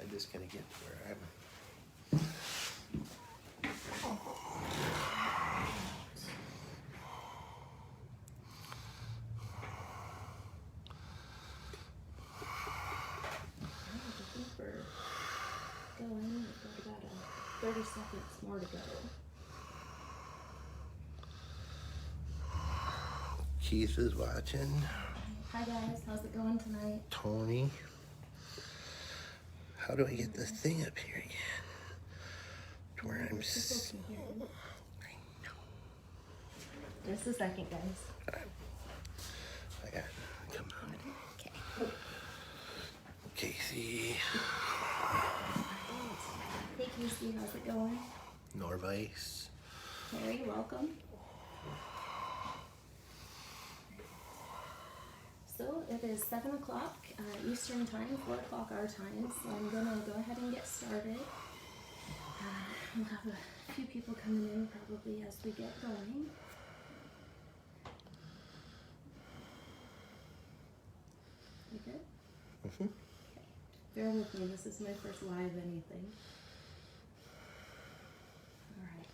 I'm just gonna get to where I'm. Going, we've got about 30 seconds more to go. Keith is watching. Hi guys, how's it going tonight? Tony. How do I get this thing up here again? To where I'm. I know. Just a second, guys. I got. Come on. Okay. Casey. Hey Casey, how's it going? Norvise. Terry, welcome. So it is 7 o'clock Eastern time, 4 o'clock our time, so I'm gonna go ahead and get started. We'll have a few people coming in probably as we get going. You good? Mm-hmm. Okay. Bear with me, this is my first live anything. Alright,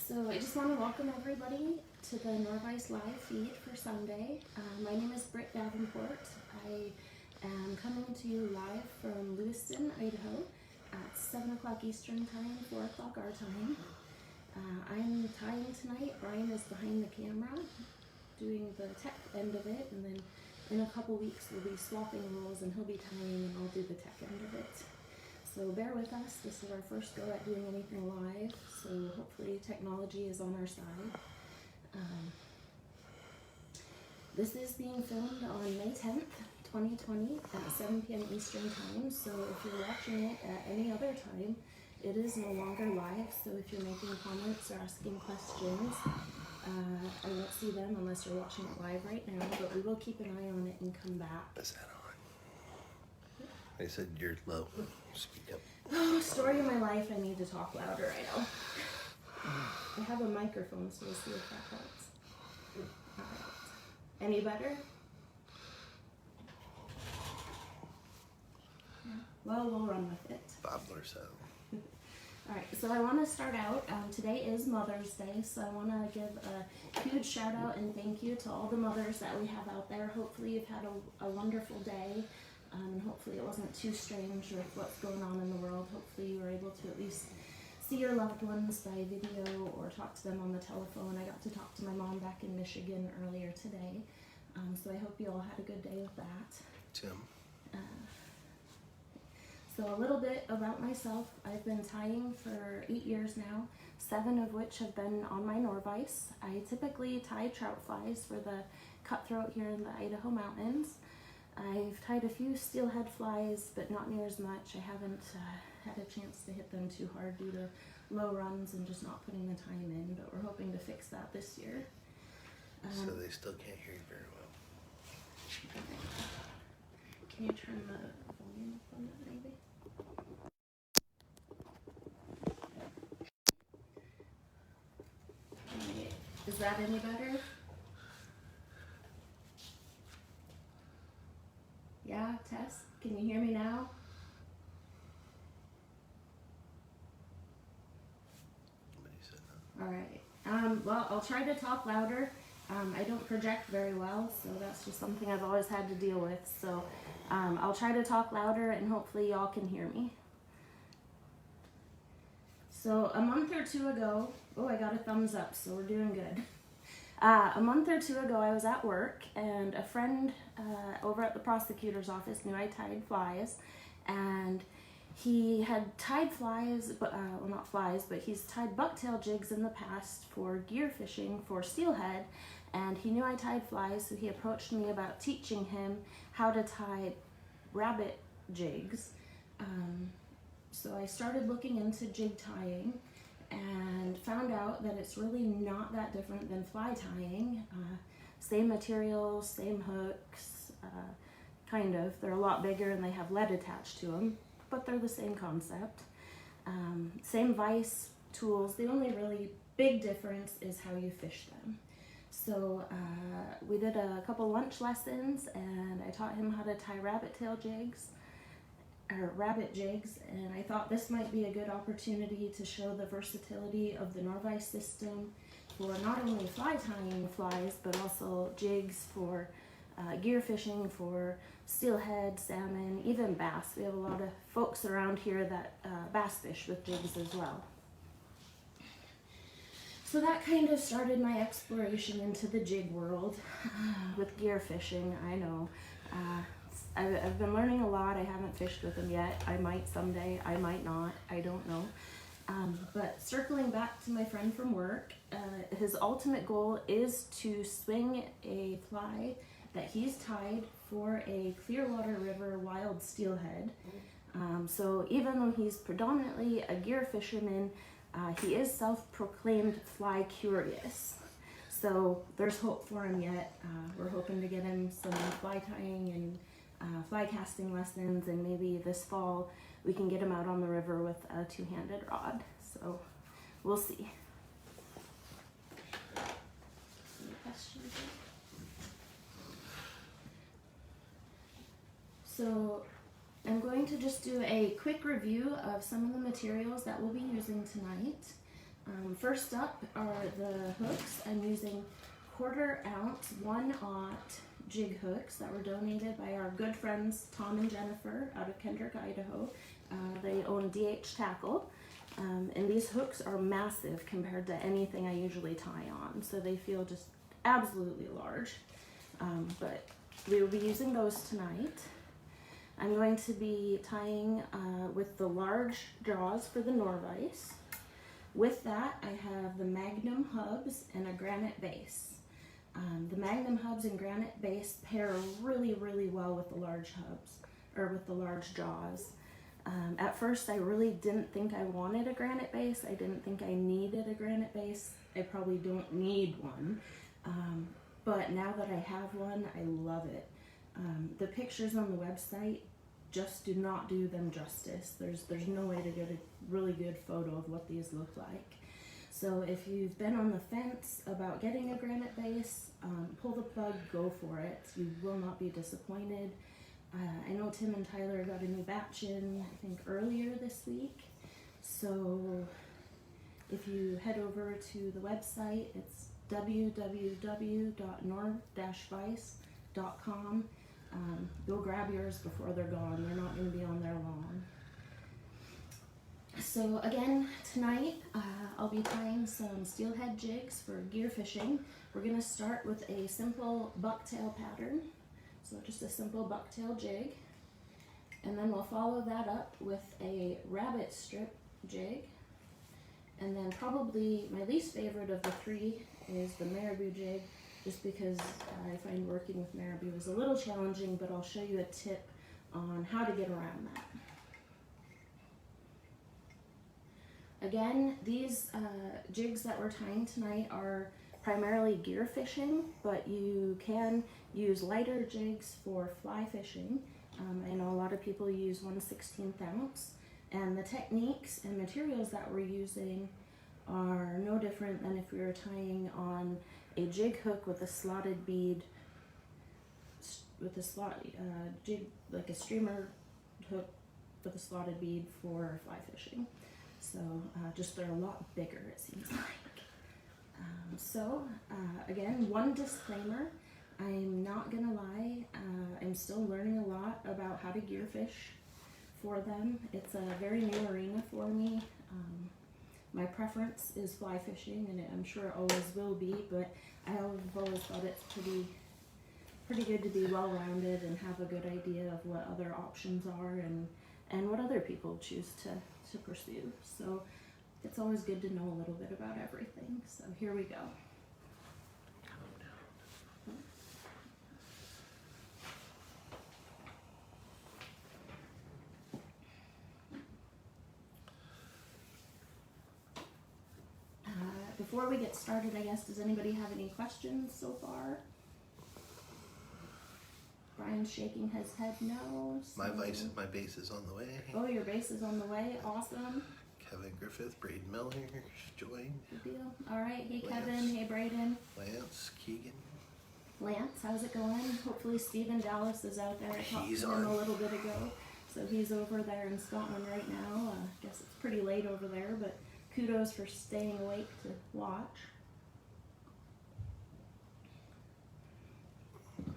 so I just want to welcome everybody to the Nor-vise live feed for Sunday. My name is Brittany Davenport. I am coming to you live from Lewiston, Idaho at 7 o'clock Eastern time, 4 o'clock our time. I'm tying tonight. Brian is behind the camera doing the tech end of it, and then in a couple weeks we'll be swapping roles and he'll be tying and I'll do the tech end of it. So bear with us. This is our first go at doing anything live, so hopefully technology is on our side. This is being filmed on May 10th, 2020 at 7 p.m. Eastern time, so if you're watching it at any other time, it is no longer live, so if you're making comments or asking questions, I won't see them unless you're watching it live right now, but we will keep an eye on it and come back. Is that on? I said you're low. Speak up. Oh, story of my life, I need to talk louder, I know. I have a microphone, so we'll see if that helps. Alright. Any better? Yeah. Well, we'll run with it. Bobbler so. Alright, so I want to start out. Today is Mother's Day, so I want to give a huge shout out and thank you to all the mothers that we have out there. Hopefully you've had a wonderful day, and hopefully it wasn't too strange with what's going on in the world. Hopefully you were able to at least see your loved ones by video or talk to them on the telephone. I got to talk to my mom back in Michigan earlier today, so I hope you all had a good day with that. Tim. So a little bit about myself. I've been tying for 8 years now, 7 of which have been on my Nor-vise. I typically tie trout flies for the cutthroat here in the Idaho mountains. I've tied a few steelhead flies, but not near as much. I haven't had a chance to hit them too hard due to low runs and just not putting the time in, but we're hoping to fix that this year. So they still can't hear you very well. Can you turn the volume up on that maybe? Right. Is that any better? Yeah, Tess, can you hear me now? Somebody said that. All right. Well, I'll try to talk louder. I don't project very well, so that's just something I've always had to deal with. So I'll try to talk louder and hopefully y'all can hear me. So a month or two ago, oh, I got a thumbs up, so we're doing good. A month or two ago, I was at work, and a friend over at the prosecutor's office knew I tied flies, and he had tied flies, well, not flies, but he's tied bucktail jigs in the past for gear fishing for steelhead, and he knew I tied flies, so he approached me about teaching him how to tie rabbit jigs. So I started looking into jig tying and found out that it's really not that different than fly tying. Same materials, same hooks, kind of. They're a lot bigger and they have lead attached to them, but they're the same concept. Same vise, tools. The only really big difference is how you fish them. So we did a couple lunch lessons and I taught him how to tie rabbit tail jigs. rabbit jigs, and I thought this might be a good opportunity to show the versatility of the Nor-vise system for not only fly tying flies, but also jigs for gear fishing for steelhead, salmon, even bass. We have a lot of folks around here that bass fish with jigs as well. So that kind of started my exploration into the jig world with gear fishing. I know. I've been learning a lot. I haven't fished with them yet. I might someday. I might not. I don't know. But circling back to my friend from work, his ultimate goal is to swing a fly that he's tied for a Clearwater River wild steelhead. So even though he's predominantly a gear fisherman, he is self-proclaimed fly curious. So there's hope for him yet. We're hoping to get him some fly tying and fly casting lessons, and maybe this fall we can get him out on the river with a two-handed rod. So we'll see. Any questions? So I'm going to just do a quick review of some of the materials that we'll be using tonight. First up are the hooks. I'm using 1/4 ounce 1/0 jig hooks that were donated by our good friends Tom and Jennifer out of Kendrick, Idaho. They own DH Tackle, and these hooks are massive compared to anything I usually tie on, so they feel just absolutely large. But we will be using those tonight. I'm going to be tying with the large jaws for the Norvise. With that, I have the Magnum hubs and a granite base. The Magnum hubs and granite base pair really, really well with the large hubs, or with the large jaws. At first, I really didn't think I wanted a granite base. I didn't think I needed a granite base. I probably don't need one. But now that I have one, I love it. The pictures on the website just do not do them justice. There's no way to get a really good photo of what these look like. So if you've been on the fence about getting a granite base, pull the plug, go for it. You will not be disappointed. I know Tim and Tyler got a new batch in, I think, earlier this week. So if you head over to the website, it's www.nor-vise.com. Go grab yours before they're gone. They're not going to be on there long. So again, tonight I'll be tying some steelhead jigs for gear fishing. We're going to start with a simple bucktail pattern. So just a simple bucktail jig. And then we'll follow that up with a rabbit strip jig. And then probably my least favorite of the three is the marabou jig, just because I find working with marabou is a little challenging, but I'll show you a tip on how to get around that. Again, these jigs that we're tying tonight are primarily gear fishing, but you can use lighter jigs for fly fishing. I know a lot of people use 1/16 ounce, and the techniques and materials that we're using are no different than if we were tying on a jig hook with a slotted bead, with a jig, like a streamer hook with a slotted bead for fly fishing. So just they're a lot bigger, it seems like. Again, one disclaimer, I'm not gonna lie, I'm still learning a lot about how to gear fish for them. It's a very new arena for me. My preference is fly fishing, and I'm sure it always will be, but I've always thought it's pretty good to be well-rounded and have a good idea of what other options are and what other people choose to pursue. So it's always good to know a little bit about everything. So here we go. Before we get started, I guess, does anybody have any questions so far? Brian's shaking his head no. So. My base is on the way. Oh, your base is on the way. Awesome. Kevin Griffith, Braden Miller, joined. Good deal. All right. Hey, Lance. Kevin. Hey, Braden. Lance, Keegan. Lance, how's it going? Hopefully Stephen Dallas is out there. I talked He's to him on. a little bit ago. So he's over there in Scotland right now. I guess it's pretty late over there, but kudos for staying awake to watch.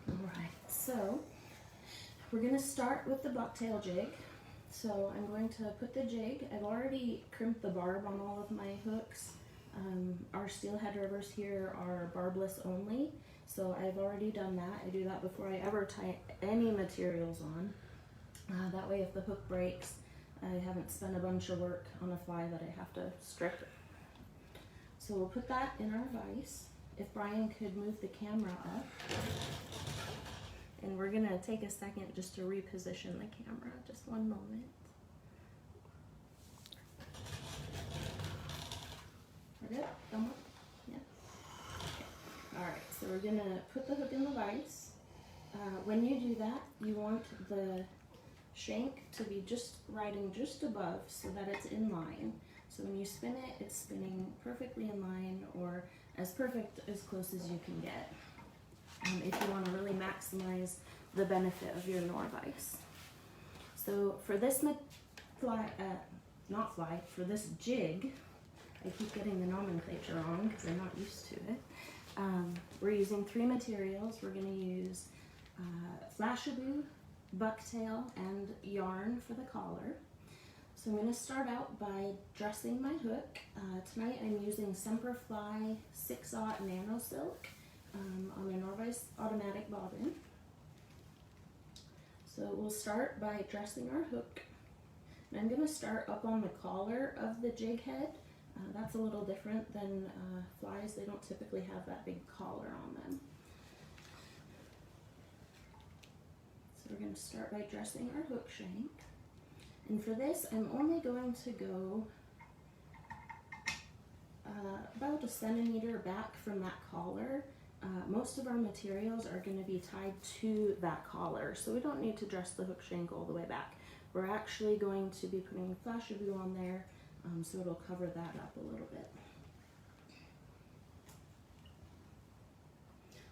Alright, so we're going to start with the bucktail jig. So I'm going to put the jig, I've already crimped the barb on all of my hooks. Our steelhead rivers here are barbless only, so I've already done that. I do that before I ever tie any materials on. That way if the hook breaks, I haven't spent a bunch of work on a fly that I have to strip. So we'll put that in our vise. If Brian could move the camera up. And we're gonna take a second just to reposition the camera, just one moment. We're good? Thumb up? Yeah. Okay. Alright, so we're gonna put the hook in the vise. When you do that, you want the shank to be just riding just above so that it's in line. So when you spin it, it's spinning perfectly in line, or as perfect, as close as you can get. If you want to really maximize the benefit of your Norvise. So for this for this jig, I keep getting the nomenclature wrong because I'm not used to it. We're using 3 materials. We're going to use Flashabou, bucktail, and yarn for the collar. So I'm going to start out by dressing my hook. Tonight I'm using Semperfli 6/0 Nano Silk on a Norvise automatic bobbin. So we'll start by dressing our hook. And I'm going to start up on the collar of the jig head. That's a little different than flies. They don't typically have that big collar on them. So we're going to start by dressing our hook shank. And for this, I'm only going to go about a centimeter back from that collar. Most of our materials are going to be tied to that collar, so we don't need to dress the hook shank all the way back. We're actually going to be putting Flashabou on there, so it'll cover that up a little bit.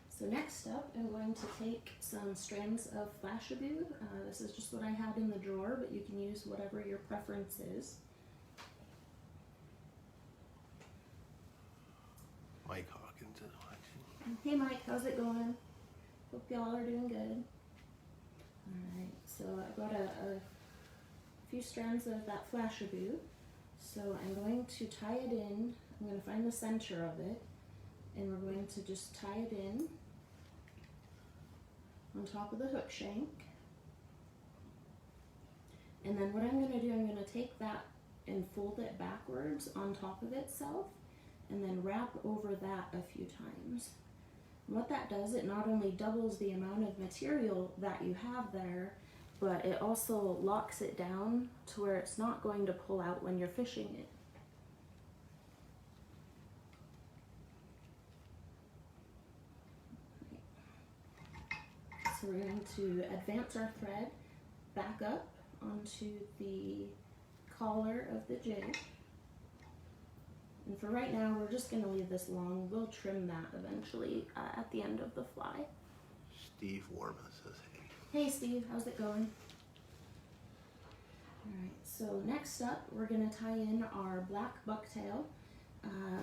So next up, I'm going to take some strands of Flashabou. This is just what I had in the drawer, but you can use whatever your preference is. Mike Hawkins is watching. Hey Mike, how's it going? Hope y'all are doing good. Alright, so I've got a few strands of that Flashabou. So I'm going to tie it in. I'm going to find the center of it, and we're going to just tie it in on top of the hook shank. And then what I'm going to do, I'm going to take that and fold it backwards on top of itself, and then wrap over that a few times. And what that does, it not only doubles the amount of material that you have there, but it also locks it down to where it's not going to pull out when you're fishing it. So we're going to advance our thread back up onto the collar of the jig. And for right now, we're just going to leave this long. We'll trim that eventually at the end of the fly. Steve Warma says hey. Hey Steve, how's it going? Alright, so next up, we're going to tie in our black bucktail.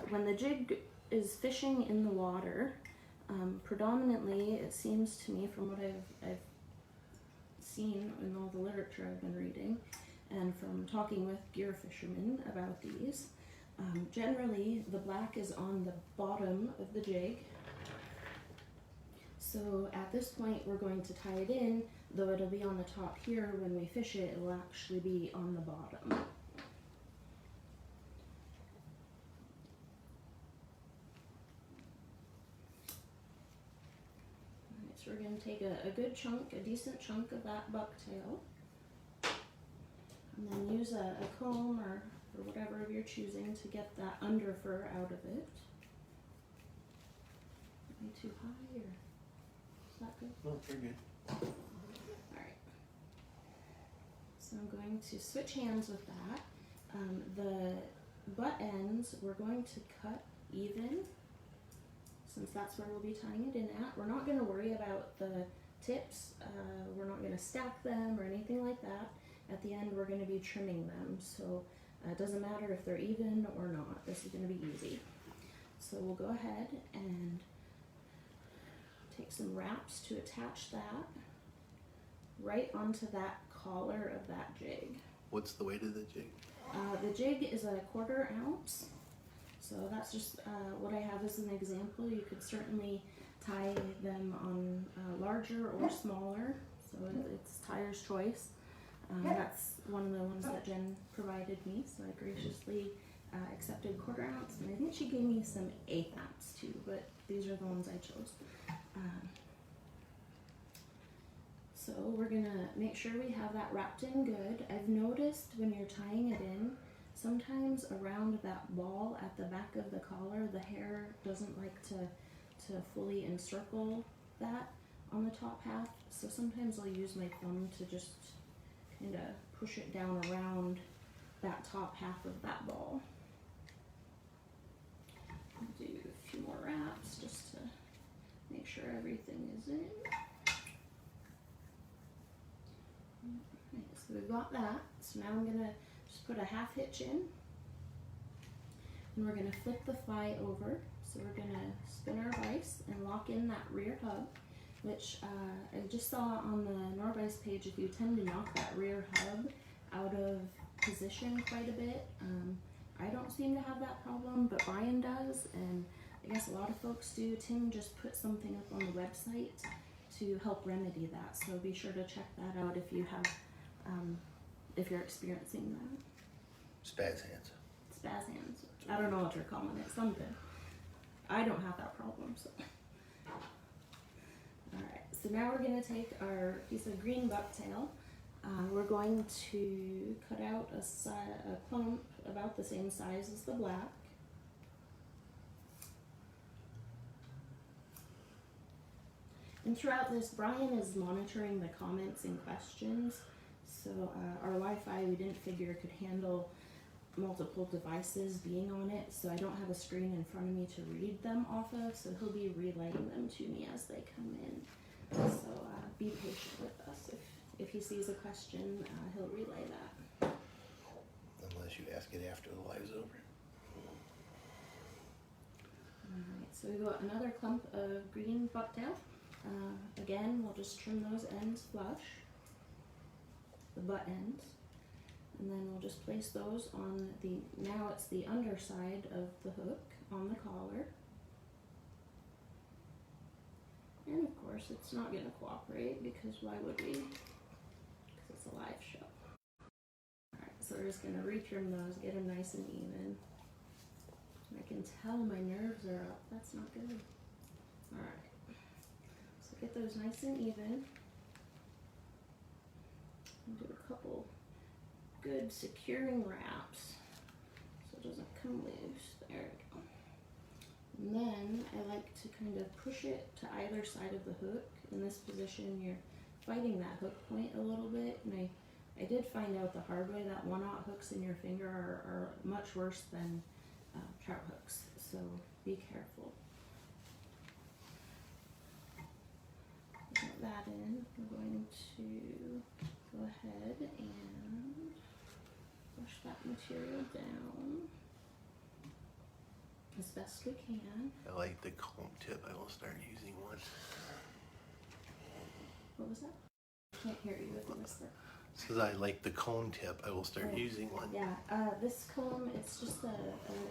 When the jig is fishing in the water, predominantly, it seems to me from what I've seen in all the literature I've been reading, and from talking with gear fishermen about these, generally the black is on the bottom of the jig. So at this point we're going to tie it in, though it'll be on the top here. When we fish it, it will actually be on the bottom. So we're going to take a good chunk, a decent chunk of that bucktail, and then use a comb or whatever of your choosing to get that under fur out of it. Am I too high, or is that good? No, you're good. Alright. So I'm going to switch hands with that. The butt ends we're going to cut even, since that's where we'll be tying it in at. We're not going to worry about the tips. We're not going to stack them or anything like that. at the end we're going to be trimming them, so it doesn't matter if they're even or not. This is going to be easy. So we'll go ahead and take some wraps to attach that right onto that collar of that jig. What's the weight of the jig? The jig is a 1/4 ounce, so that's just what I have as an example. You could certainly tie them on larger or smaller, so it's tier's choice. That's one of the ones that Jen provided me, so I graciously accepted 1/4 ounce, and I think she gave me some 1/8 ounce too, but these are the ones I chose. So we're gonna make sure we have that wrapped in good. I've noticed when you're tying it in, sometimes around that ball at the back of the collar, the hair doesn't like to fully encircle that on the top half. So sometimes I'll use my thumb to just kind of push it down around that top half of that ball. I'll do a few more wraps just to make sure everything is in. Right, so we've got that. So now I'm gonna just put a 1/2 hitch in, and we're gonna flip the fly over. So we're gonna spin our vise and lock in that rear hub, which I just saw on the Norvise page. If you tend to knock that rear hub out of position quite a bit, I don't seem to have that problem, but Brian does, and I guess a lot of folks do. Tim just put something up on the website to help remedy that, so be sure to check that out if you have, if you're experiencing that. Spaz hands. Spaz hands. I don't know what you're calling it, something. I don't have that problem, so. Alright, so now we're going to take our piece of green bucktail. We're going to cut out a clump about the same size as the black. And throughout this, Brian is monitoring the comments and questions. So our Wi-Fi, we didn't figure could handle multiple devices being on it, so I don't have a screen in front of me to read them off of, so he'll be relaying them to me as they come in. So be patient with us. If he sees a question, he'll relay that. Unless you ask it after the live's over. Alright, so we've got another clump of green bucktail. Again, we'll just trim those ends flush, the butt ends. And then we'll just place those on now it's the underside of the hook on the collar. And of course it's not going to cooperate, because why would we? Because it's a live show. Alright, so we're just going to retrim those, get them nice and even. I can tell my nerves are up, that's not good. Alright, so get those nice and even. And do a couple good securing wraps so it doesn't come loose. There we go. And then I like to kind of push it to either side of the hook. In this position, you're fighting that hook point a little bit, and I did find out the hard way that 1/0 hooks in your finger are much worse than trout hooks, so be careful. Put that in. We're going to go ahead and push that material down as best we can. I like the comb tip. I will start using one. What was that? I can't hear you with the whisper. Says I like the comb tip. I will start using one. Yeah, this comb, it's just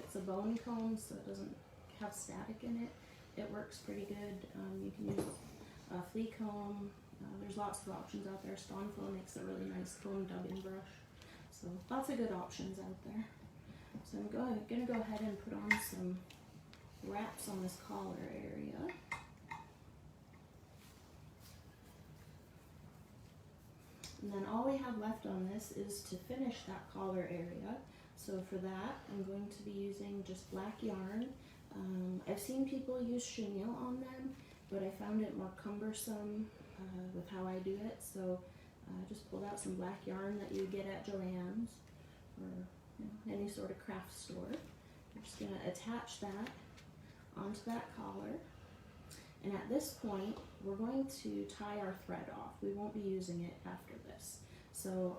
it's a bone comb, so it doesn't have static in it. It works pretty good. You can use a flea comb. There's lots of options out there. Stoneflow makes a really nice comb dubbing brush. So lots of good options out there. So I'm gonna go ahead and put on some wraps on this collar area. And then all we have left on this is to finish that collar area. So for that, I'm going to be using just black yarn. I've seen people use chenille on them, but I found it more cumbersome with how I do it. So I just pulled out some black yarn that you get at Joann's or any sort of craft store. I'm just going to attach that onto that collar. And at this point, we're going to tie our thread off. We won't be using it after this. So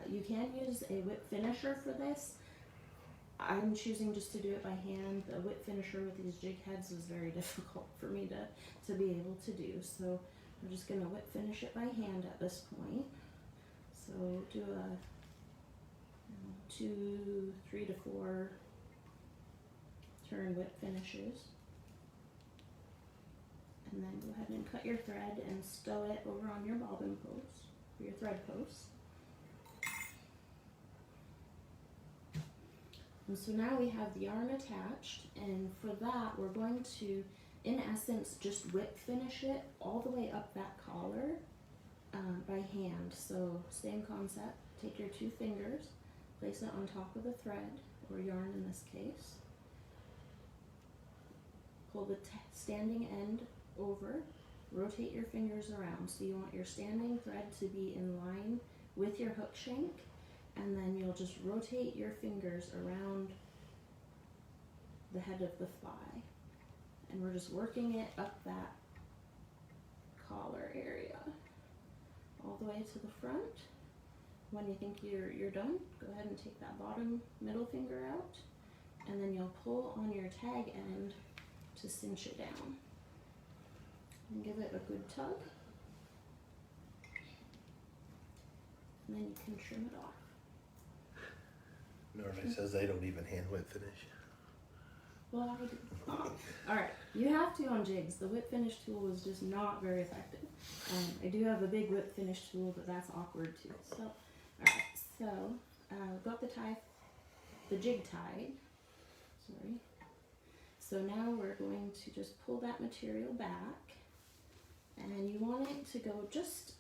You can use a whip finisher for this. I'm choosing just to do it by hand. The whip finisher with these jig heads was very difficult for me to be able to do. So we're just going to whip finish it by hand at this point. So do a 2, 3 to 4 turn whip finishes. And then go ahead and cut your thread and stow it over on your bobbin post, or your thread post. And so now we have the yarn attached, and for that we're going to, in essence, just whip finish it all the way up that collar by hand. So same concept, take your 2 fingers, place it on top of the thread, or yarn in this case. Pull the standing end over, rotate your fingers around. So you want your standing thread to be in line with your hook shank, and then you'll just rotate your fingers around the head of the fly. And we're just working it up that collar area, all the way to the front. When you think you're done, go ahead and take that bottom middle finger out, and then you'll pull on your tag end to cinch it down. And give it a good tug, and then you can trim it off. Norvise says they don't even hand whip finish. Well, I do. Alright, you have to on jigs. The whip finish tool was just not very effective. I do have a big whip finish tool, but that's awkward too. So, alright, so got the jig tied. Sorry. So now we're going to just pull that material back. And you want it to go just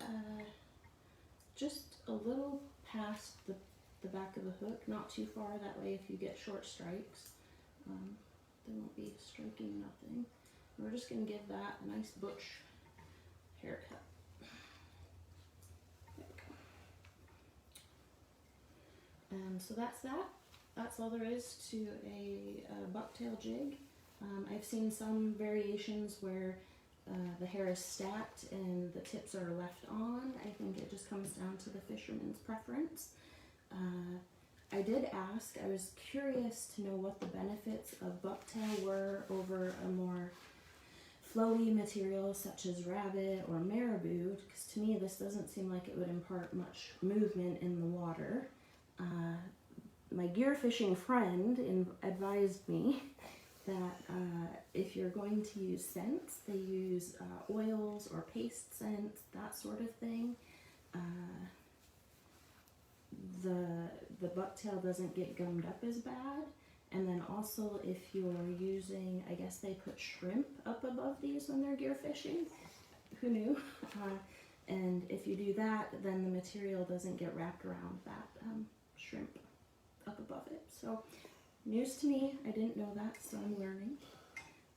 a little past the back of the hook, not too far. That way, if you get short strikes, there won't be striking nothing. We're just going to give that a nice butch haircut. There we go. And so that's that. That's all there is to a bucktail jig. I've seen some variations where the hair is stacked and the tips are left on. I think it just comes down to the fisherman's preference. I did ask, I was curious to know what the benefits of bucktail were over a more flowy material such as rabbit or marabou, because to me this doesn't seem like it would impart much movement in the water. My gear fishing friend advised me that if you're going to use scents, they use oils or paste scents, that sort of thing. The bucktail doesn't get gummed up as bad. And then also if you're using, I guess they put shrimp up above these when they're gear fishing. Who knew? And if you do that, then the material doesn't get wrapped around that shrimp up above it. So news to me, I didn't know that, so I'm learning.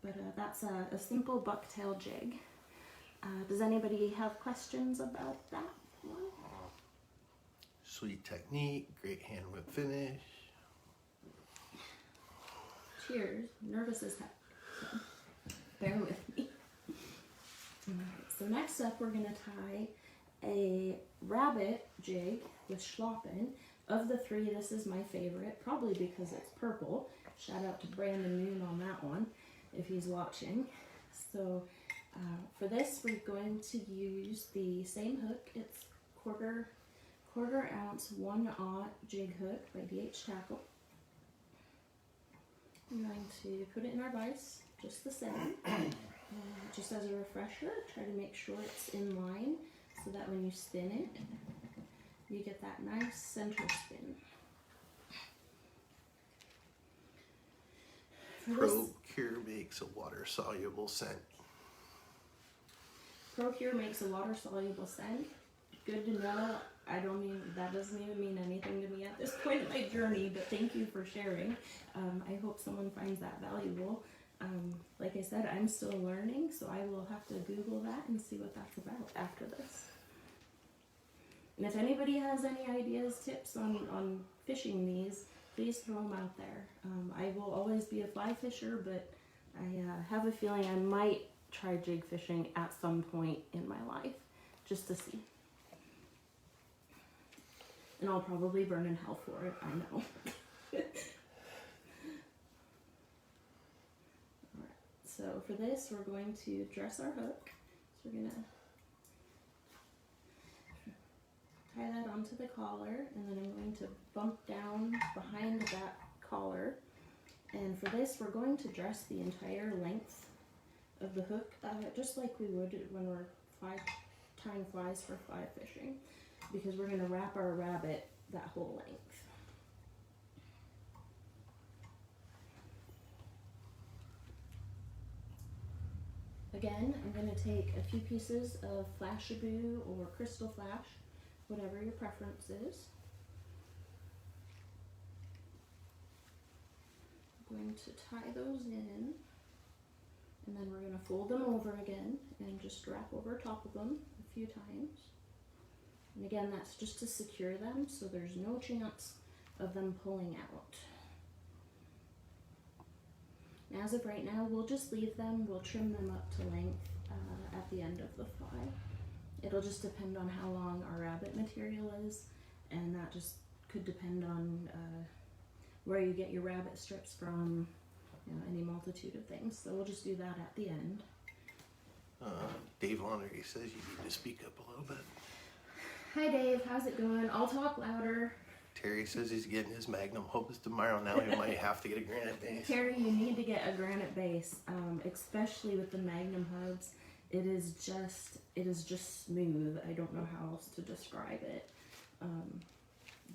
But that's a simple bucktail jig. Does anybody have questions about that one? Sweet technique, great hand whip finish. Cheers. Nervous as heck. So bear with me. Alright, so next up we're going to tie a rabbit jig with schlappen. Of the 3, this is my favorite, probably because it's purple. Shout out to Brandon Moon on that one, if he's watching. So for this, we're going to use the same hook. It's quarter ounce 1/0 jig hook by DH Tackle. I'm going to put it in our vise, just the same. Just as a refresher, try to make sure it's in line so that when you spin it, you get that nice center spin. Procure makes a water-soluble scent. Procure makes a water-soluble scent. Good to know. That doesn't even mean anything to me at this point in my journey, but thank you for sharing. I hope someone finds that valuable. Like I said, I'm still learning, so I will have to Google that and see what that's about after this. And if anybody has any ideas, tips on fishing these, please throw them out there. I will always be a fly fisher, but I have a feeling I might try jig fishing at some point in my life, just to see. And I'll probably burn in hell for it, I know. Alright, so for this we're going to dress our hook. So we're going to tie that onto the collar, and then I'm going to bump down behind that collar. And for this we're going to dress the entire length of the hook, just like we would when we're tying flies for fly fishing, because we're going to wrap our rabbit that whole length. Again, I'm going to take a few pieces of Flashabou or Crystal Flash, whatever your preference is. I'm going to tie those in, and then we're going to fold them over again and just wrap over top of them a few times. And again, that's just to secure them so there's no chance of them pulling out. And as of right now, we'll just leave them, we'll trim them up to length at the end of the fly. It'll just depend on how long our rabbit material is, and that just could depend on where you get your rabbit strips from, you know, any multitude of things. So we'll just do that at the end. Dave Lonergy says you need to speak up a little bit. Hi Dave, how's it going? I'll talk louder. Terry says he's getting his Magnum Opus tomorrow. Now he might have to get a granite base. Terry, you need to get a granite base, especially with the Magnum hubs. It is just smooth. I don't know how else to describe it.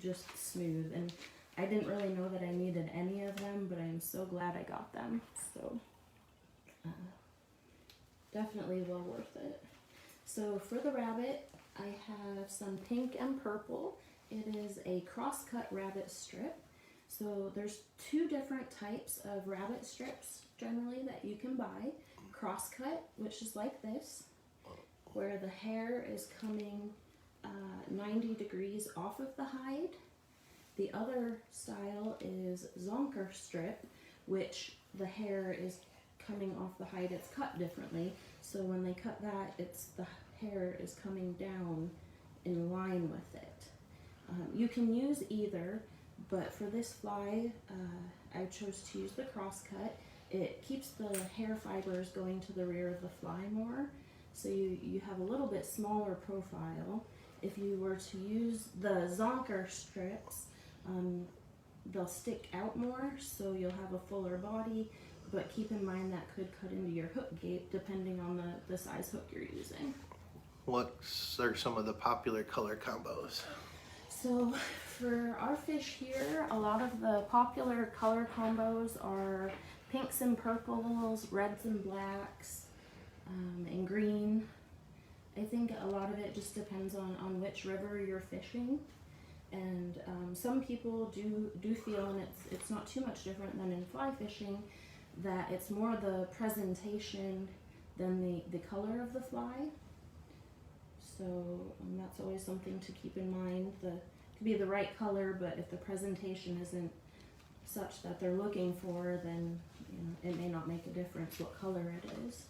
Just smooth. And I didn't really know that I needed any of them, but I am so glad I got them. So definitely well worth it. So for the rabbit, I have some pink and purple. It is a cross-cut rabbit strip. So there's two different types of rabbit strips generally that you can buy. Cross-cut, which is like this, where the hair is coming 90 degrees off of the hide. The other style is zonker strip, which the hair is coming off the hide. It's cut differently, so when they cut that, the hair is coming down in line with it. You can use either, but for this fly, I chose to use the crosscut. It keeps the hair fibers going to the rear of the fly more, so you have a little bit smaller profile. If you were to use the zonker strips, they'll stick out more, so you'll have a fuller body, but keep in mind that could cut into your hook gate depending on the size hook you're using. What are some of the popular color combos? So for our fish here, a lot of the popular color combos are pinks and purples, reds and blacks, and green. I think a lot of it just depends on which river you're fishing. And some people do feel, and it's not too much different than in fly fishing, that it's more the presentation than the color of the fly. So that's always something to keep in mind. It could be the right color, but if the presentation isn't such that they're looking for, then it may not make a difference what color it is.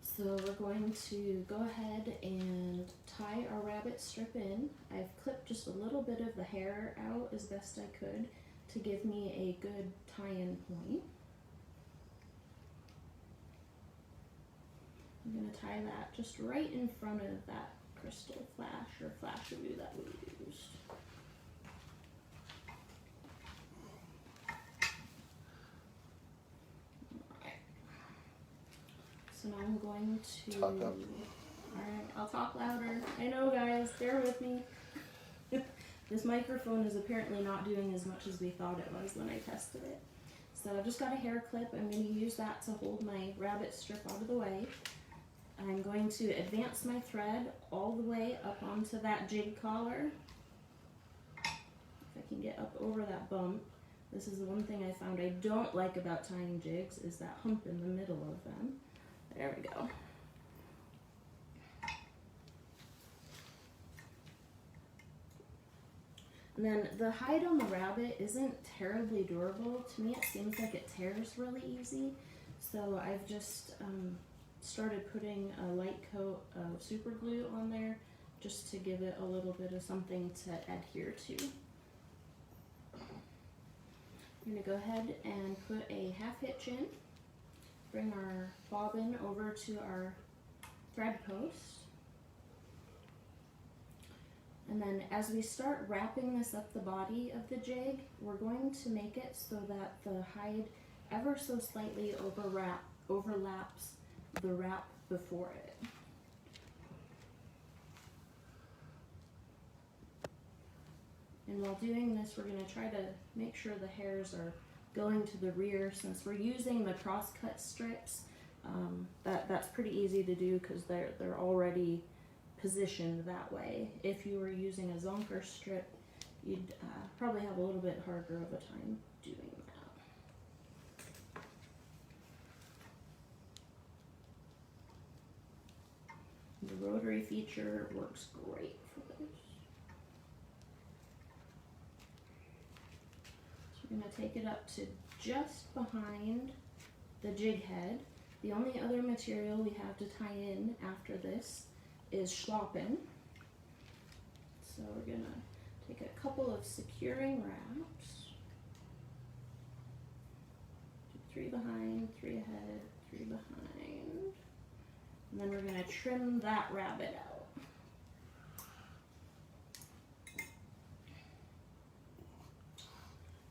So we're going to go ahead and tie our rabbit strip in. I've clipped just a little bit of the hair out as best I could to give me a good tie-in point. I'm going to tie that just right in front of that crystal flash or Flashabou that we used. Alright. So now I'm going to... Talk up. Alright, I'll talk louder. I know, guys, bear with me. This microphone is apparently not doing as much as we thought it was when I tested it. So I've just got a hair clip. I'm going to use that to hold my rabbit strip out of the way. I'm going to advance my thread all the way up onto that jig collar. If I can get up over that bump. This is the one thing I found I don't like about tying jigs, is that hump in the middle of them. There we go. And then the hide on the rabbit isn't terribly durable. To me it seems like it tears really easy. So I've just started putting a light coat of super glue on there just to give it a little bit of something to adhere to. I'm going to go ahead and put a half hitch in, bring our bobbin over to our thread post, and then as we start wrapping this up the body of the jig, we're going to make it so that the hide ever so slightly overlaps the wrap before it. And while doing this, we're going to try to make sure the hairs are going to the rear. Since we're using the cross-cut strips, that's pretty easy to do because they're already positioned that way. If you were using a zonker strip, you'd probably have a little bit harder of a time doing that. The rotary feature works great for this. So we're going to take it up to just behind the jig head. The only other material we have to tie in after this is schlappen. So we're going to take a couple of securing wraps. 3 behind, 3 ahead, 3 behind. And then we're going to trim that rabbit out.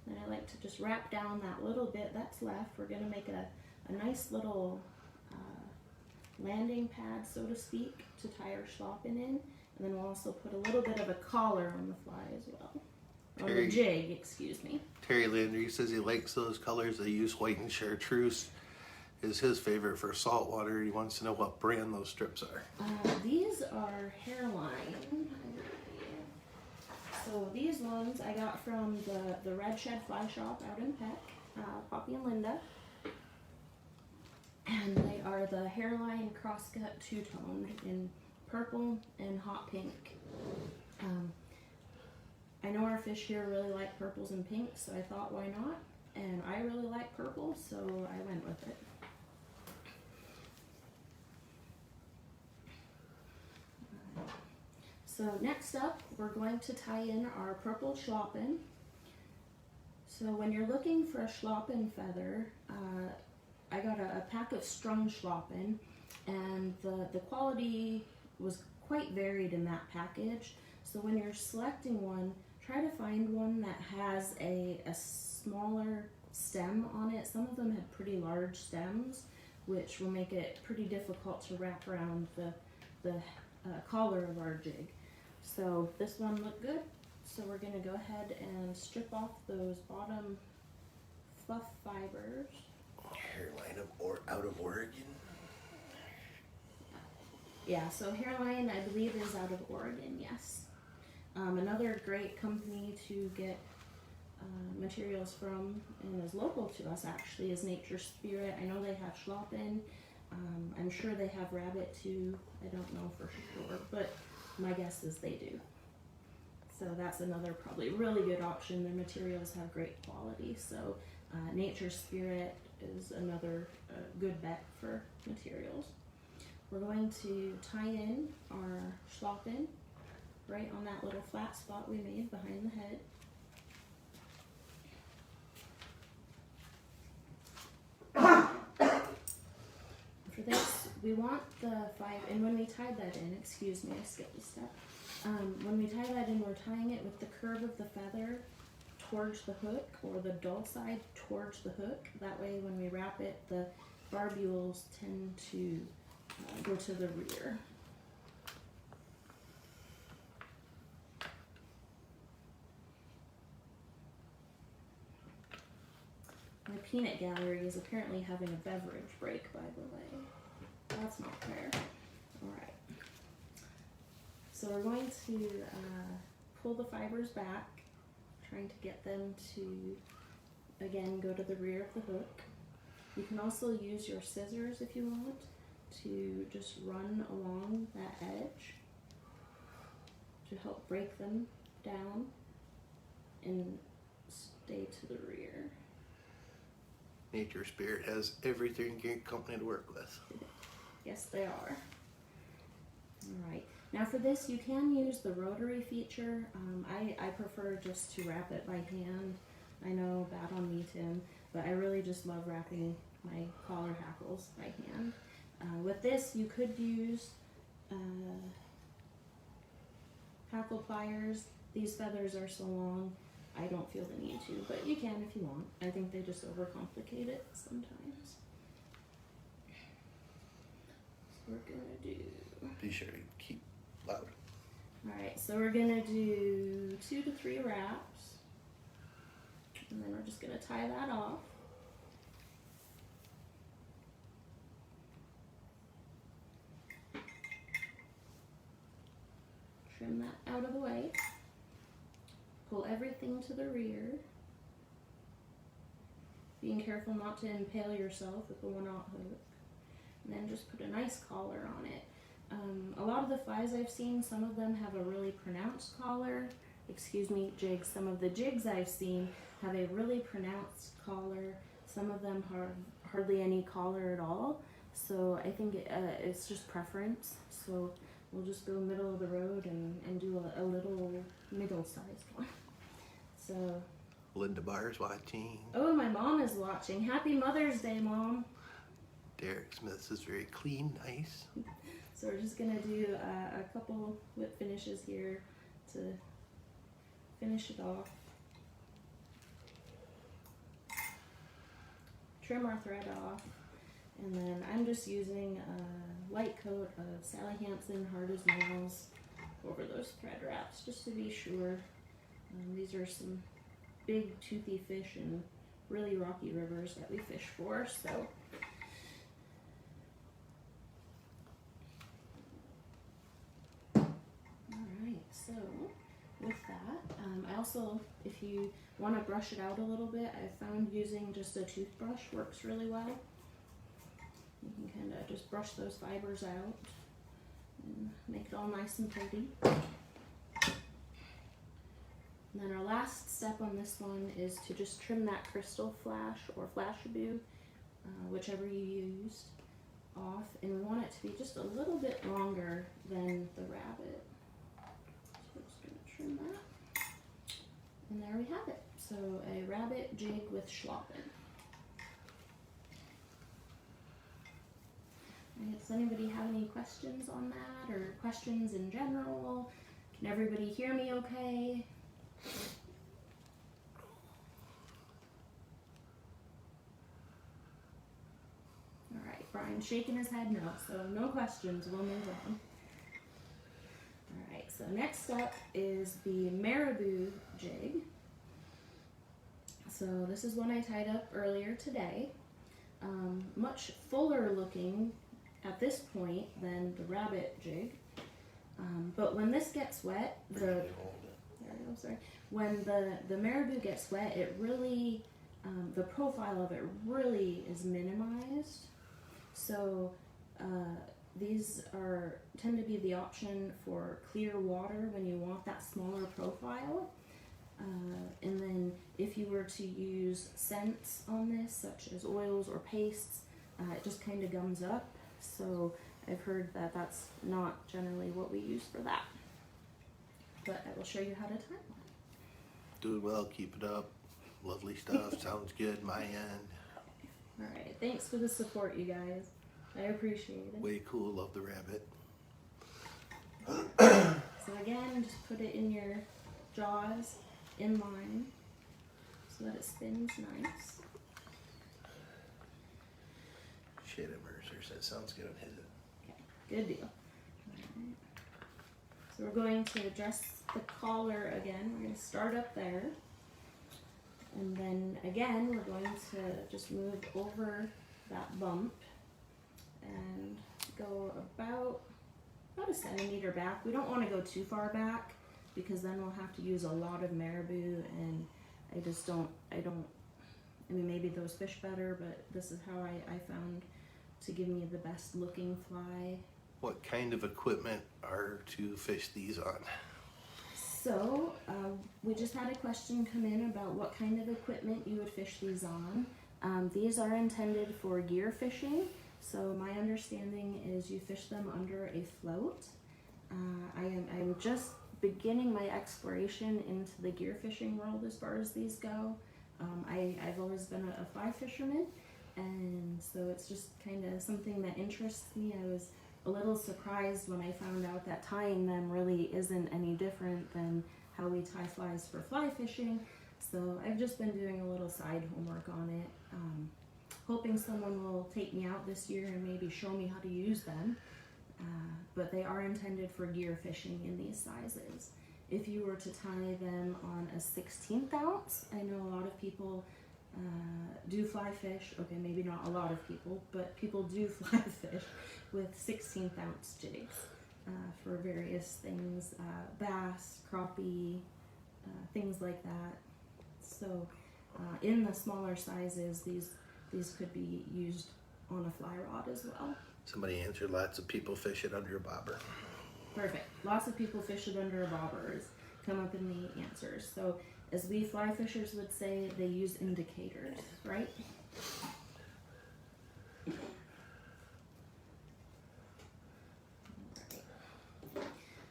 Then I like to just wrap down that little bit that's left. We're going to make a nice little landing pad, so to speak, to tie our schlappen in. And then we'll also put a little bit of a collar on the fly as well. On the jig, excuse me. Terry Landry says he likes those colors. They use white and chartreuse. Is his favorite for saltwater. He wants to know what brand those strips are. These are Hairline. So these ones I got from the Red Shed Fly Shop out in Peck, Poppy and Linda. And they are the Hairline Crosscut two-tone in purple and hot pink. I know our fish here really like purples and pinks, so I thought why not? And I really like purple, so I went with it. So next up, we're going to tie in our purple schlappen. So when you're looking for a schlappen feather, I got a pack of strung schlappen, and the quality was quite varied in that package. So when you're selecting one, try to find one that has a smaller stem on it. Some of them have pretty large stems, which will make it pretty difficult to wrap around the collar of our jig. So this one looked good, so we're going to go ahead and strip off those bottom fluff fibers. Hairline out of Oregon. Yeah, so Hairline, I believe, is out of Oregon, yes. Another great company to get materials from, and is local to us actually, is Nature Spirit. I know they have schlappen. I'm sure they have rabbit too. I don't know for sure, but my guess is they do. So that's another probably really good option. Their materials have great quality. So Nature Spirit is another good bet for materials. We're going to tie in our schlappen right on that little flat spot we made behind the head. For this, we want the and when we tied that in, excuse me, I skipped a step. When we tie that in, we're tying it with the curve of the feather towards the hook, or the dull side towards the hook. That way when we wrap it, the barbules tend to go to the rear. My peanut gallery is apparently having a beverage break, by the way. That's not fair. Alright. So we're going to pull the fibers back, trying to get them to, again, go to the rear of the hook. You can also use your scissors if you want to just run along that edge to help break them down and stay to the rear. Nature Spirit has everything great company to work with. Yes, they are. Alright, Now for this, you can use the rotary feature. I prefer just to wrap it by hand. I know, bad on me, Tim, but I really just love wrapping my collar hackles by hand. With this, you could use hackle pliers. These feathers are so long, I don't feel the need to, but you can if you want. I think they just overcomplicate it sometimes. So we're gonna do... Be sure to keep loud. Alright, so we're gonna do 2 to 3 wraps. And then we're just gonna tie that off. Trim that out of the way. Pull everything to the rear. Being careful not to impale yourself with the 1/0 hook. And then just put a nice collar on it. A lot of the flies I've seen, some of them have a really pronounced collar. Excuse me, jigs. Some of the jigs I've seen have a really pronounced collar. Some of them have hardly any collar at all. So I think it's just preference. So we'll just go middle of the road and do a little middle-sized one. So. Linda Barr's watching. Oh, my mom is watching. Happy Mother's Day, Mom. Derek Smith's is very clean, nice. So we're just gonna do a couple whip finishes here to finish it off. Trim our thread off, and then I'm just using a light coat of Sally Hansen Hard as Nails over those thread wraps, just to be sure. These are some big toothy fish in really rocky rivers that we fish for, so. So with that, I also, if you want to brush it out a little bit, I found using just a toothbrush works really well. You can kind of just brush those fibers out and make it all nice and pretty. And then our last step on this one is to just trim that crystal flash or flashabou, whichever you used, off. And we want it to be just a little bit longer than the rabbit. Trim that, and there we have it. So a rabbit jig with schlappen. Does anybody have any questions on that, or questions in general? Can everybody hear me okay? All right, Brian's shaking his head no, so no questions, we'll move on. Alright, so next up is the marabou jig. So this is one I tied up earlier today. Much fuller looking at this point than the rabbit jig. But when this gets wet, when the marabou gets wet, it really, the profile of it really is minimized. So these tend to be the option for clear water when you want that smaller profile. And then if you were to use scents on this, such as oils or pastes, it just kind of gums up. So I've heard that that's not generally what we use for that. But I will show you how to tie one. Doing well, keep it up. Lovely stuff, sounds good, my end. Alright, thanks for the support, you guys. I appreciate it. Way cool, love the rabbit. So again, just put it in your jaws in line so that it spins nice. Shade immerser says sounds good on his. Okay, good deal. Alright. So we're going to adjust the collar again. We're going to start up there. And then again, we're going to just move over that bump and go about a centimeter back. We don't want to go too far back because then we'll have to use a lot of marabou, and I mean, maybe those fish better, but this is how I found to give me the best looking fly. What kind of equipment are to fish these on? So, we just had a question come in about what kind of equipment you would fish these on. These are intended for gear fishing. So my understanding is you fish them under a float. I'm just beginning my exploration into the gear fishing world as far as these go. I've always been a fly fisherman, and so it's just kind of something that interests me. I was a little surprised when I found out that tying them really isn't any different than how we tie flies for fly fishing. So I've just been doing a little side homework on it, hoping someone will take me out this year and maybe show me how to use them. But they are intended for gear fishing in these sizes. If you were to tie them on a 16th ounce, I know a lot of people do fly fish. Okay, maybe not a lot of people, but people do fly fish with 16th ounce jigs for various things, bass, crappie, things like that. So in the smaller sizes, these could be used on a fly rod as well. Somebody answered, lots of people fish it under a bobber. Perfect. Lots of people fish it under a bobber is come up in the answers. So as we fly fishers would say, they use indicators, right?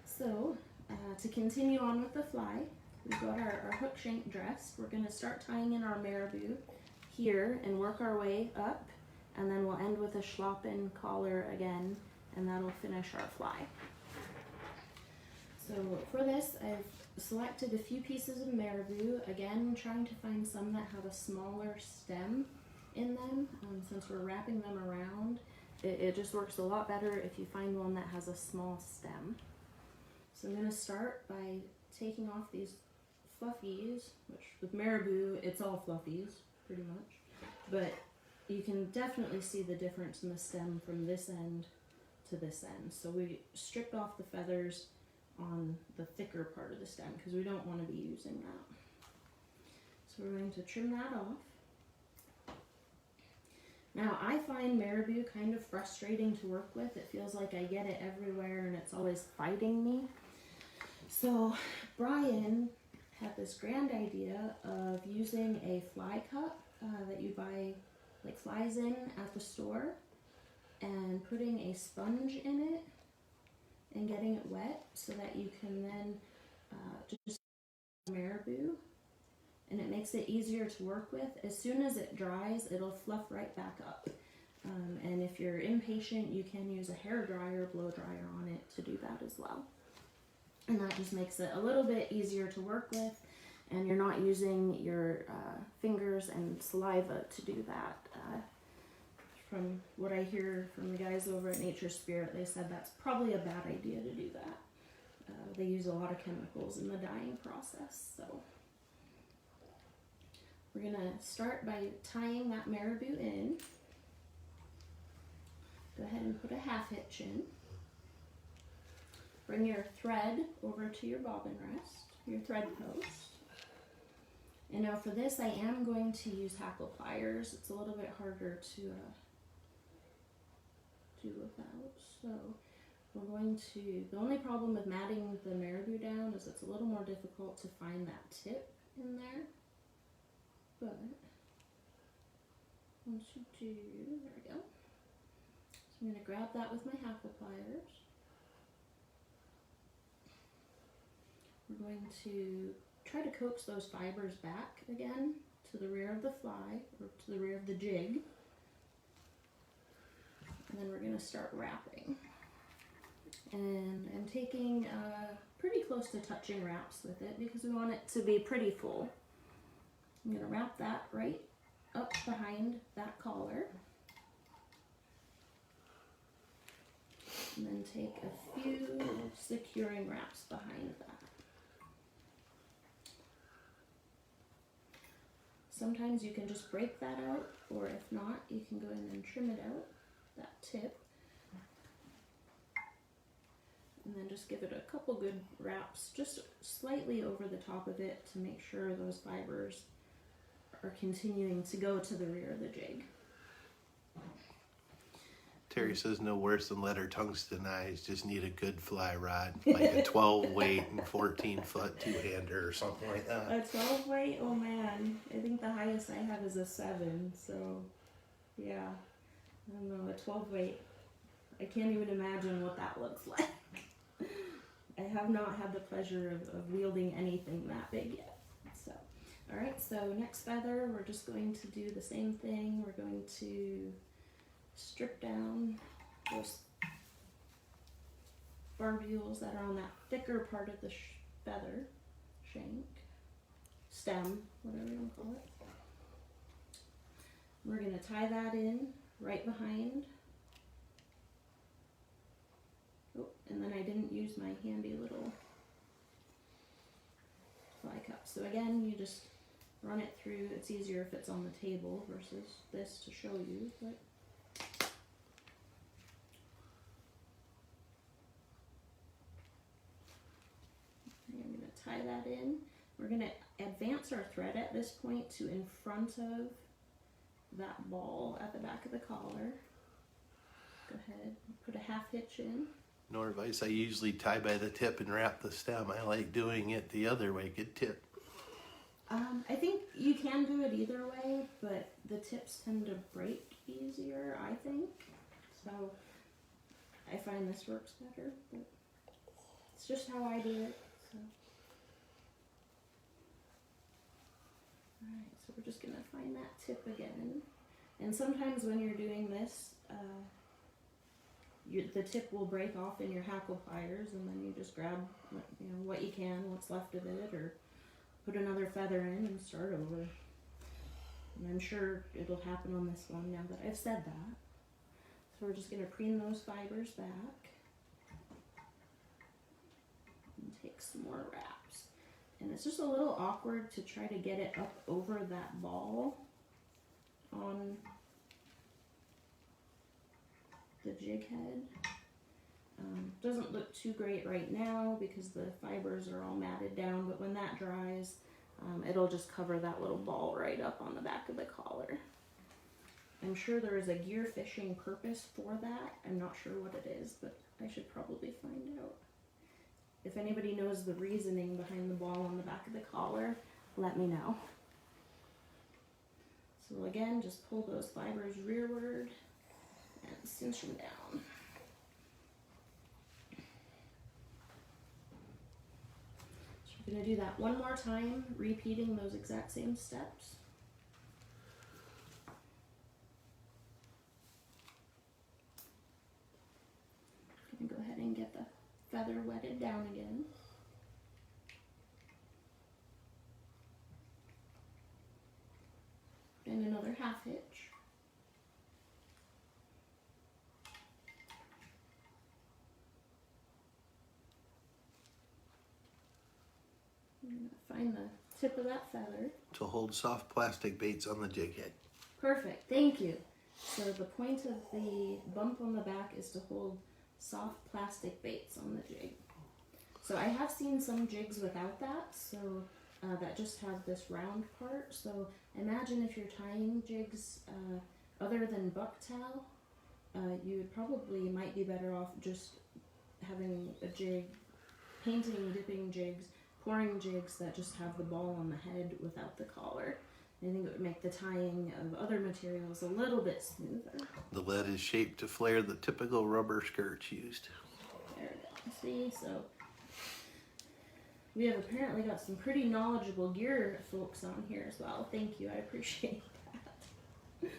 So to continue on with the fly, we've got our hook shank dressed. We're going to start tying in our marabou here and work our way up, and then we'll end with a schlappen collar again, and that'll finish our fly. So for this, I've selected a few pieces of marabou, again trying to find some that have a smaller stem in them. Since we're wrapping them around, it just works a lot better if you find one that has a small stem. So I'm going to start by taking off these fluffies, which with marabou, it's all fluffies, pretty much. But you can definitely see the difference in the stem from this end to this end. So we stripped off the feathers on the thicker part of the stem because we don't want to be using that. So we're going to trim that off. Now I find marabou kind of frustrating to work with. It feels like I get it everywhere and it's always fighting me. So Brian had this grand idea of using a fly cup that you buy like flies in at the store, and putting a sponge in it and getting it wet so that you can then just marabou, and it makes it easier to work with. As soon as it dries, it'll fluff right back up. And if you're impatient, you can use a hair dryer, blow dryer on it to do that as well. And that just makes it a little bit easier to work with, and you're not using your fingers and saliva to do that. From what I hear from the guys over at Nature Spirit, they said that's probably a bad idea to do that. They use a lot of chemicals in the dyeing process. So we're going to start by tying that marabou in. Go ahead and put a half hitch in. Bring your thread over to your bobbin rest, your thread post. And now for this, I am going to use hackle pliers. It's a little bit harder to do without. So we're going to, the only problem with matting the marabou down is it's a little more difficult to find that tip in there. But once you do, there we go. So I'm going to grab that with my hackle pliers. We're going to try to coax those fibers back again to the rear of the fly, or to the rear of the jig. And then we're going to start wrapping. And I'm taking pretty close to touching wraps with it because we want it to be pretty full. I'm going to wrap that right up behind that collar. And then take a few securing wraps behind that. Sometimes you can just break that out, or if not, you can go in and trim it out, that tip. And then just give it a couple good wraps, just slightly over the top of it to make sure those fibers are continuing to go to the rear of the jig. Terry says no worse than lead or tungsten eyes, just need a good fly rod, like a 12 weight and 14 foot two-hander or something like that. A 12 weight? Oh man, I think the highest I have is a 7, so yeah, I don't know, a 12 weight, I can't even imagine what that looks like. I have not had the pleasure of wielding anything that big yet. So, alright, so next feather, we're just going to do the same thing. We're going to strip down those barbules that are on that thicker part of the feather, shank, stem, whatever you want to call it. We're going to tie that in right behind. Oh, and then I didn't use my handy little fly cup. So again, you just run it through. It's easier if it's on the table versus this to show you. But I'm going to tie that in. We're going to advance our thread at this point to in front of that ball at the back of the collar. Go ahead, put a half hitch in. Norvise, I usually tie by the tip and wrap the stem. I like doing it the other way. Good tip. I think you can do it either way, but the tips tend to break easier, I think. So I find this works better, but it's just how I do it. So. Alright, so we're just going to find that tip again. And sometimes when you're doing this, the tip will break off in your hackle pliers, and then you just grab what you can, what's left of it, or put another feather in and start over. And I'm sure it'll happen on this one now that I've said that. So we're just going to preen those fibers back and take some more wraps. And it's just a little awkward to try to get it up over that ball on the jig head. Doesn't look too great right now because the fibers are all matted down, but when that dries, it'll just cover that little ball right up on the back of the collar. I'm sure there is a gear fishing purpose for that. I'm not sure what it is, but I should probably find out. If anybody knows the reasoning behind the ball on the back of the collar, let me know. So again, just pull those fibers rearward and cinch them down. So we're going to do that one more time, repeating those exact same steps. I'm going to go ahead and get the feather wetted down again. And another half hitch. Find the tip of that feather. To hold soft plastic baits on the jig head. Perfect, thank you. So the point of the bump on the back is to hold soft plastic baits on the jig. So I have seen some jigs without that, so that just have this round part. So imagine if you're tying jigs other than bucktail, you would probably might be better off just having a jig, painting, dipping jigs, pouring jigs that just have the ball on the head without the collar. I think it would make the tying of other materials a little bit smoother. The lead is shaped to flare the typical rubber skirts used. There it is. See, so we have apparently got some pretty knowledgeable gear folks on here as well. Thank you, I appreciate that.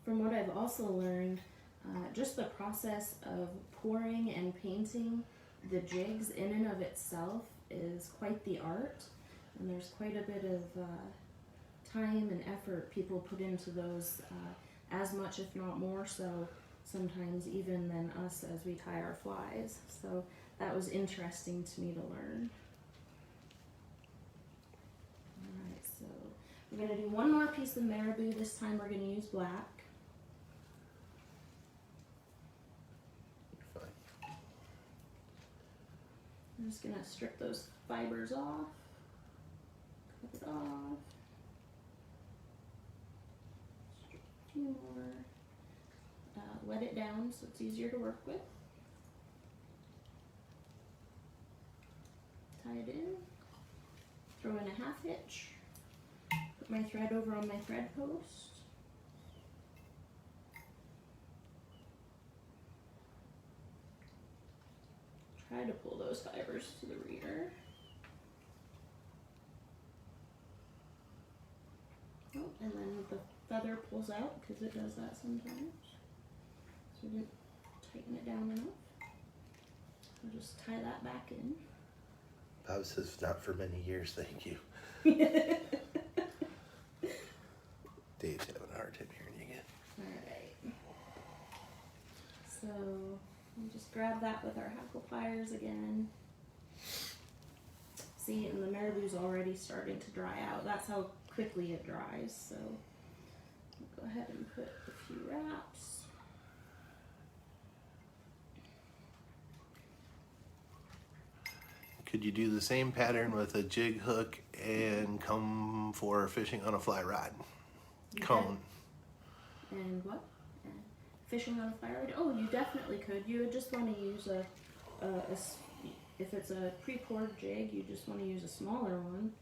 From what I've also learned, just the process of pouring and painting the jigs in and of itself is quite the art, and there's quite a bit of time and effort people put into those, as much if not more so sometimes even than us as we tie our flies. So that was interesting to me to learn. Alright, so we're going to do one more piece of marabou. This time we're going to use black. I'm just going to strip those fibers off, cut it off, strip a few more, wet it down so it's easier to work with, tie it in, throw in a half hitch, put my thread over on my thread post, try to pull those fibers to the rear. Oh, and then the feather pulls out because it does that sometimes. So we didn't tighten it down enough. I'll just tie that back in. Bob says not for many years, thank you. Dave's having a hard time hearing you again. Alright. So we'll just grab that with our hackle pliers again. See, and the marabou's already starting to dry out. That's how quickly it dries. So we'll go ahead and put a few wraps. Could you do the same pattern with a jig hook and come for fishing on a fly rod? Cone. And what? And fishing on a fly rod? Oh, you definitely could. You would just want to use if it's a pre-poured jig, you just want to use a smaller one.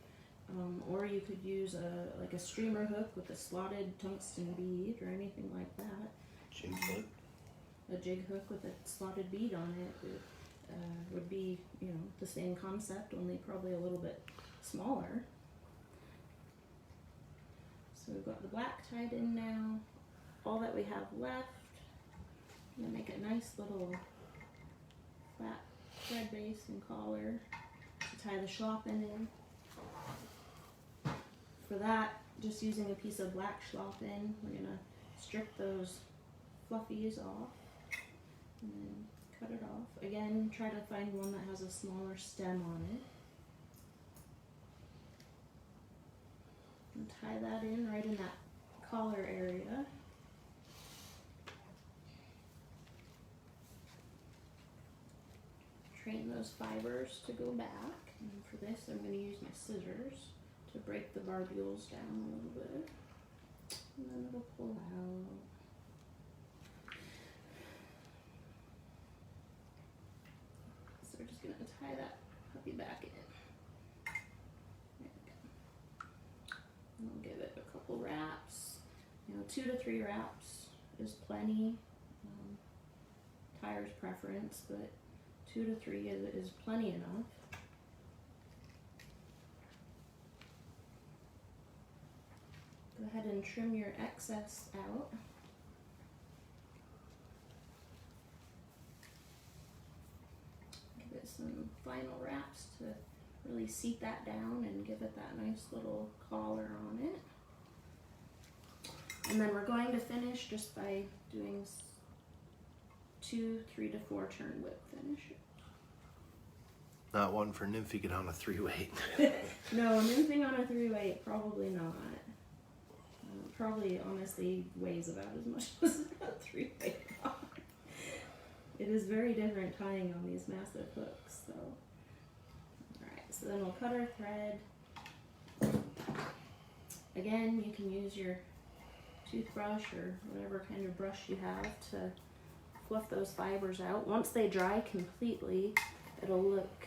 Or you could use like a streamer hook with a slotted tungsten bead or anything like that. Jig hook? A jig hook with a slotted bead on it. Would be, you know, the same concept, only probably a little bit smaller. So we've got the black tied in now. All that we have left, I'm gonna make a nice little flat thread base and collar to tie the schlappen in. For that, just using a piece of black schlappen, we're gonna strip those fluffies off and then cut it off. Again, try to find one that has a smaller stem on it. And tie that in right in that collar area. Train those fibers to go back. And for this, I'm going to use my scissors to break the barbules down a little bit. And then it'll pull out. We're just going to tie that puppy back in. There we go. And we'll give it a couple wraps. You know, 2 to 3 wraps is plenty. Tyer's preference, but 2 to 3 is plenty enough. Go ahead and trim your excess out. Some final wraps to really seat that down and give it that nice little collar on it. And then we're going to finish just by doing 2, 3 to 4 turn whip finish. Not one for nymphing on a 3-weight. No, nymphing on a 3-weight, probably not. Probably honestly weighs about as much as a 3-weight rod. It is very different tying on these massive hooks, so. Alright, so then we'll cut our thread. Again, you can use your toothbrush or whatever kind of brush you have to fluff those fibers out. Once they dry completely, it'll look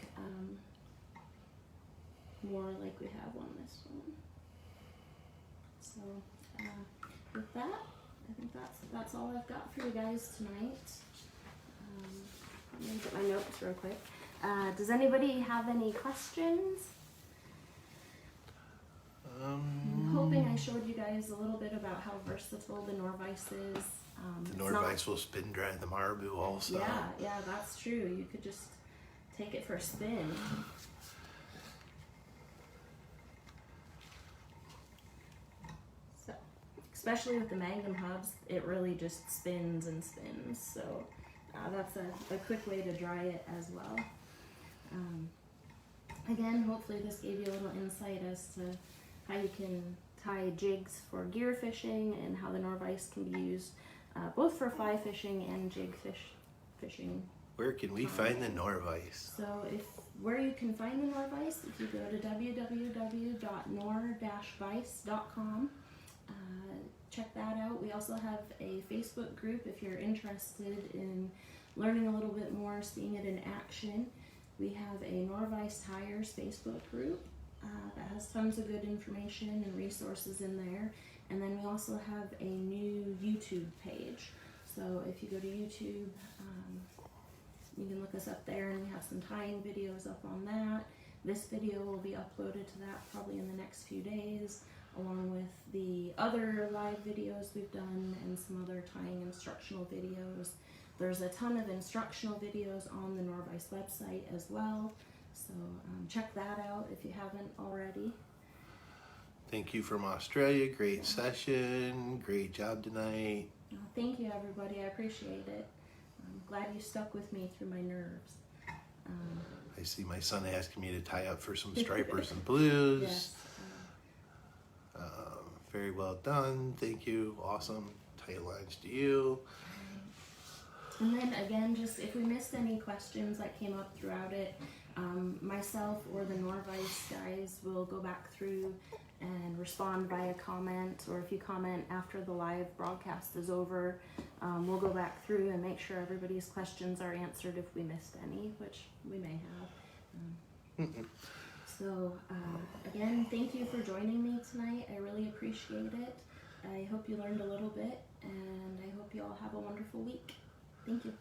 more like we have on this one. So, with that, I think that's all I've got for you guys tonight. Let me get my notes real quick. Does anybody have any questions? I'm hoping I showed you guys a little bit about how versatile the Norvise is. The Norvise will spin dry the marabou also. Yeah, that's true. You could just take it for a spin. So, especially with the Magnum hubs, it really just spins and spins. So that's a quick way to dry it as well. Again, hopefully this gave you a little insight as to how you can tie jigs for gear fishing and how the Norvise can be used both for fly fishing and jig fishing. Where can we find the Norvise? So where you can find the Norvise, if you go to www.nor-vise.com, check that out. We also have a Facebook group if you're interested in learning a little bit more, seeing it in action. We have a Norvise Tires Facebook group that has tons of good information and resources in there. And then we also have a new YouTube page. So if you go to YouTube, You can look us up there, and we have some tying videos up on that. This video will be uploaded to that probably in the next few days, along with the other live videos we've done and some other tying instructional videos. There's a ton of instructional videos on the Norvise website as well, so check that out if you haven't already. Thank you from Australia. Great session. Great job tonight. Thank you, everybody. I appreciate it. I'm glad you stuck with me through my nerves. I see my son asking me to tie up for some stripers and blues. Yes. Very well done. Thank you. Awesome. Tight lines to you. And then again, just if we missed any questions that came up throughout it, myself or the Norvise guys will go back through and respond via comment, or if you comment after the live broadcast is over, we'll go back through and make sure everybody's questions are answered if we missed any, which we may have. So again, thank you for joining me tonight. I really appreciate it. I hope you learned a little bit, and I hope you all have a wonderful week. Thank you.